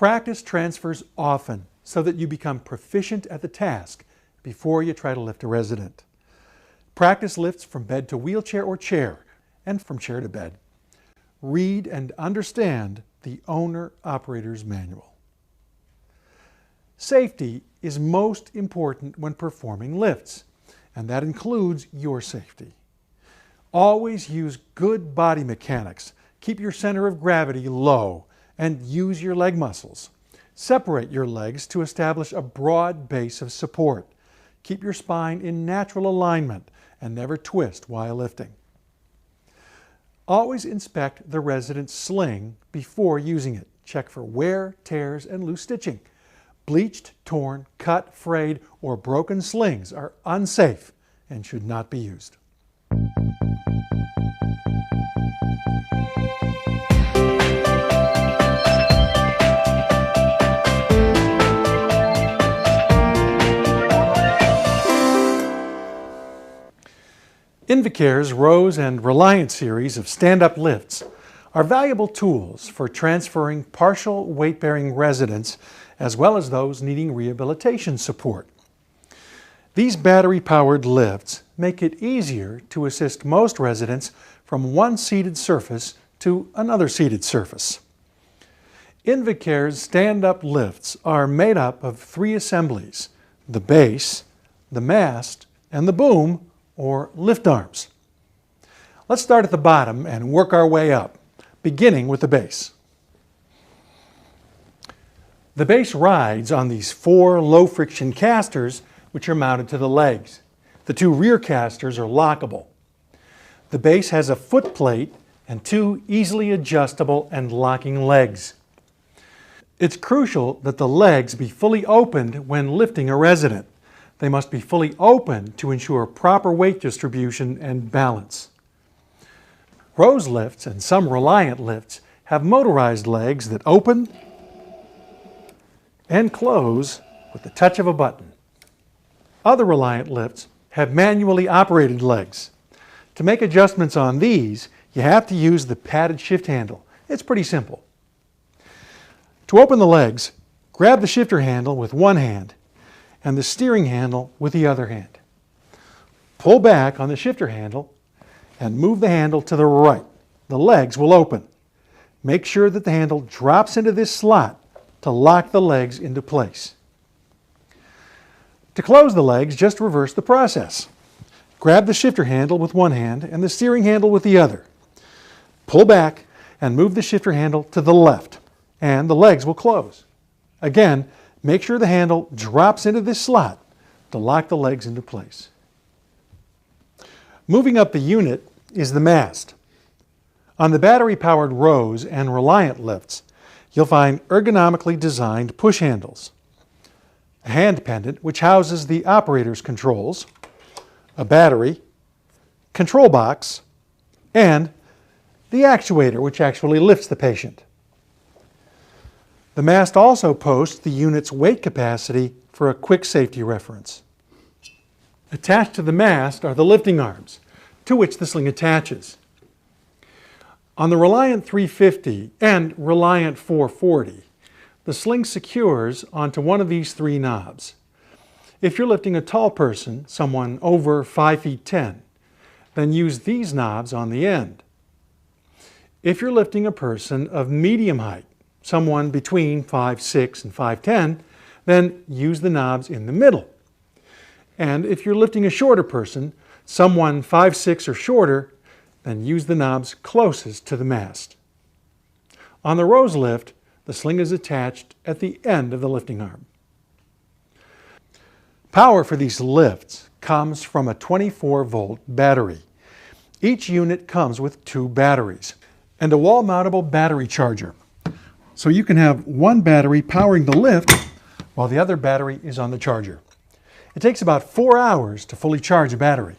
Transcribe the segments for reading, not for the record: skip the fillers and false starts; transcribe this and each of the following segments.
Practice transfers often so that you become proficient at the task before you try to lift a resident. Practice lifts from bed to wheelchair or chair, and from chair to bed. Read and understand the owner-operator's manual. Safety is most important when performing lifts, and that includes your safety. Always use good body mechanics. Keep your center of gravity low and use your leg muscles. Separate your legs to establish a broad base of support. Keep your spine in natural alignment and never twist while lifting. Always inspect the resident's sling before using it. Check for wear, tears, and loose stitching. Bleached, torn, cut, frayed, or broken slings are unsafe and should not be used. Invacare's Rose and Reliant series of stand-up lifts are valuable tools for transferring partial weight-bearing residents as well as those needing rehabilitation support. These battery-powered lifts make it easier to assist most residents from one seated surface to another seated surface. Invacare's stand-up lifts are made up of 3 assemblies: the base, the mast, and the boom, or lift arms. Let's start at the bottom and work our way up, beginning with the base. The base rides on these 4 low-friction casters which are mounted to the legs. The 2 rear casters are lockable. The base has a foot plate and 2 easily adjustable and locking legs. It's crucial that the legs be fully opened when lifting a resident. They must be fully open to ensure proper weight distribution and balance. Rose lifts and some Reliant lifts have motorized legs that open and close with the touch of a button. Other Reliant lifts have manually operated legs. To make adjustments on these, you have to use the padded shift handle. It's pretty simple. To open the legs, grab the shifter handle with one hand and the steering handle with the other hand. Pull back on the shifter handle and move the handle to the right. The legs will open. Make sure that the handle drops into this slot to lock the legs into place. To close the legs, just reverse the process. Grab the shifter handle with one hand and the steering handle with the other. Pull back and move the shifter handle to the left, and the legs will close. Again, make sure the handle drops into this slot to lock the legs into place. Moving up the unit is the mast. On the battery-powered Rose and Reliant lifts, you'll find ergonomically designed push handles, a hand pendant which houses the operator's controls, a battery, control box, and the actuator which actually lifts the patient. The mast also posts the unit's weight capacity for a quick safety reference. Attached to the mast are the lifting arms, to which the sling attaches. On the Reliant 350 and Reliant 440, the sling secures onto one of these 3 knobs. If you're lifting a tall person, someone over 5 feet 10, then use these knobs on the end. If you're lifting a person of medium height, someone between 5'6" and 5'10", then use the knobs in the middle. And if you're lifting a shorter person, someone 5'6" or shorter, then use the knobs closest to the mast. On the Rose lift, the sling is attached at the end of the lifting arm. Power for these lifts comes from a 24-volt battery. Each unit comes with 2 batteries and a wall-mountable battery charger. So you can have one battery powering the lift while the other battery is on the charger. It takes about 4 hours to fully charge a battery.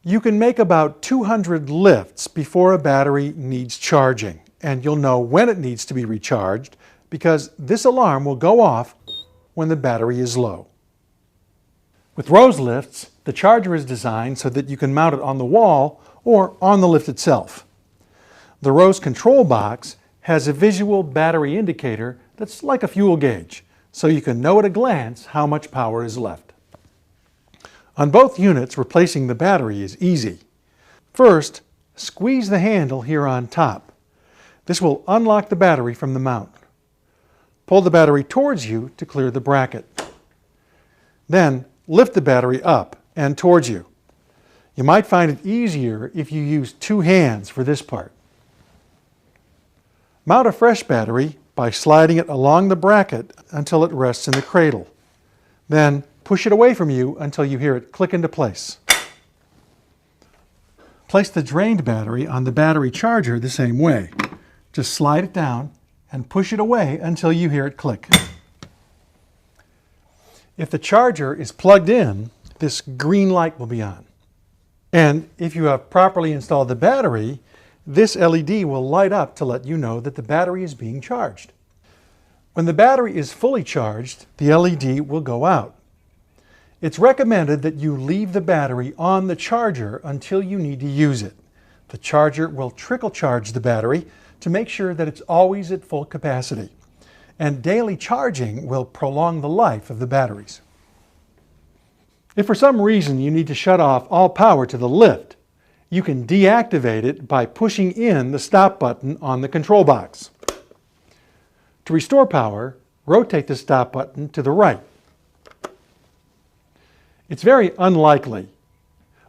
You can make about 200 lifts before a battery needs charging, and you'll know when it needs to be recharged because this alarm will go off when the battery is low. With Rose lifts, the charger is designed so that you can mount it on the wall or on the lift itself. The Rose control box has a visual battery indicator that's like a fuel gauge, so you can know at a glance how much power is left. On both units, replacing the battery is easy. First, squeeze the handle here on top. This will unlock the battery from the mount. Pull the battery towards you to clear the bracket. Then, lift the battery up and towards you. You might find it easier if you use two hands for this part. Mount a fresh battery by sliding it along the bracket until it rests in the cradle. Then push it away from you until you hear it click into place. Place the drained battery on the battery charger the same way. Just slide it down and push it away until you hear it click. If the charger is plugged in, this green light will be on. And if you have properly installed the battery, this LED will light up to let you know that the battery is being charged. When the battery is fully charged, the LED will go out. It's recommended that you leave the battery on the charger until you need to use it. The charger will trickle charge the battery to make sure that it's always at full capacity. And daily charging will prolong the life of the batteries. If for some reason you need to shut off all power to the lift, you can deactivate it by pushing in the stop button on the control box. To restore power, rotate the stop button to the right. It's very unlikely,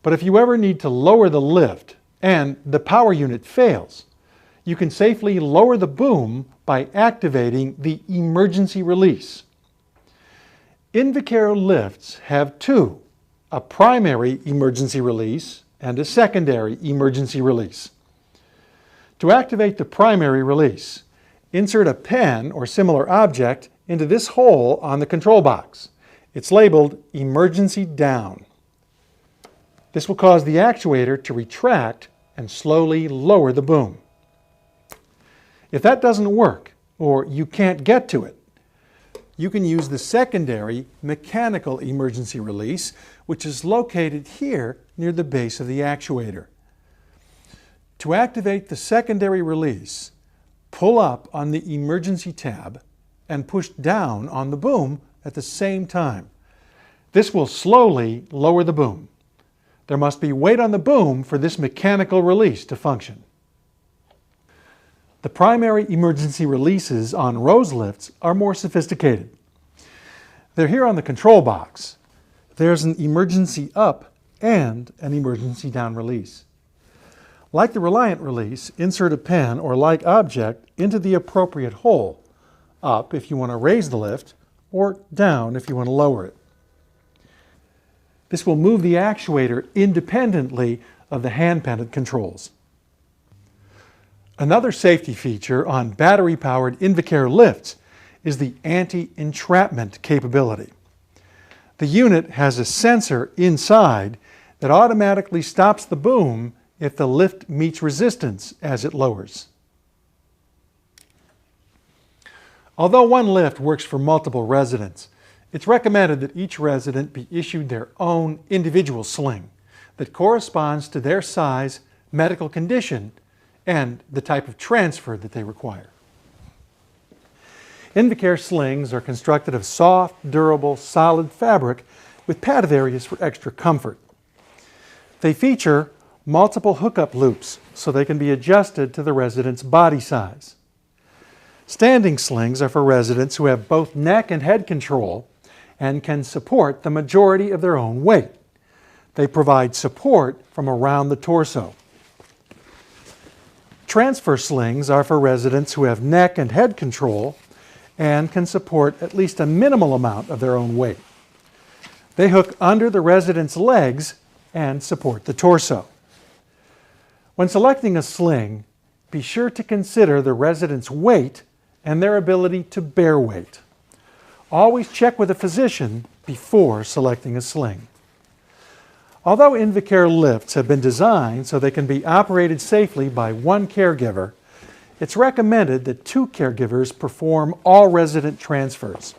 but if you ever need to lower the lift and the power unit fails, you can safely lower the boom by activating the emergency release. Invacare lifts have two, a primary emergency release and a secondary emergency release. To activate the primary release, insert a pen or similar object into this hole on the control box. It's labeled Emergency Down. This will cause the actuator to retract and slowly lower the boom. If that doesn't work, or you can't get to it, you can use the secondary mechanical emergency release, which is located here near the base of the actuator. To activate the secondary release, pull up on the emergency tab and push down on the boom at the same time. This will slowly lower the boom. There must be weight on the boom for this mechanical release to function. The primary emergency releases on Rose lifts are more sophisticated. They're here on the control box. There's an emergency up and an emergency down release. Like the Reliant release, insert a pen or like object into the appropriate hole, up if you want to raise the lift, or down if you want to lower it. This will move the actuator independently of the hand-pendant controls. Another safety feature on battery-powered Invacare lifts is the anti-entrapment capability. The unit has a sensor inside that automatically stops the boom if the lift meets resistance as it lowers. Although one lift works for multiple residents, it's recommended that each resident be issued their own individual sling that corresponds to their size, medical condition, and the type of transfer that they require. Invacare slings are constructed of soft, durable, solid fabric with padded areas for extra comfort. They feature multiple hookup loops so they can be adjusted to the resident's body size. Standing slings are for residents who have both neck and head control and can support the majority of their own weight. They provide support from around the torso. Transfer slings are for residents who have neck and head control and can support at least a minimal amount of their own weight. They hook under the resident's legs and support the torso. When selecting a sling, be sure to consider the resident's weight and their ability to bear weight. Always check with a physician before selecting a sling. Although Invacare lifts have been designed so they can be operated safely by one caregiver, it's recommended that two caregivers perform all resident transfers.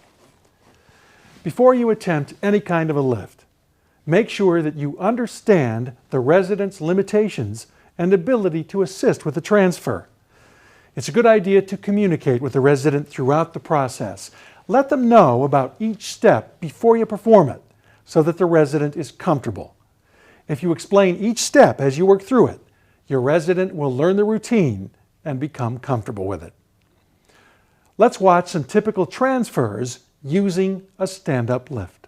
Before you attempt any kind of a lift, make sure that you understand the resident's limitations and ability to assist with the transfer. It's a good idea to communicate with the resident throughout the process. Let them know about each step before you perform it so that the resident is comfortable. If you explain each step as you work through it, your resident will learn the routine and become comfortable with it. Let's watch some typical transfers using a stand-up lift.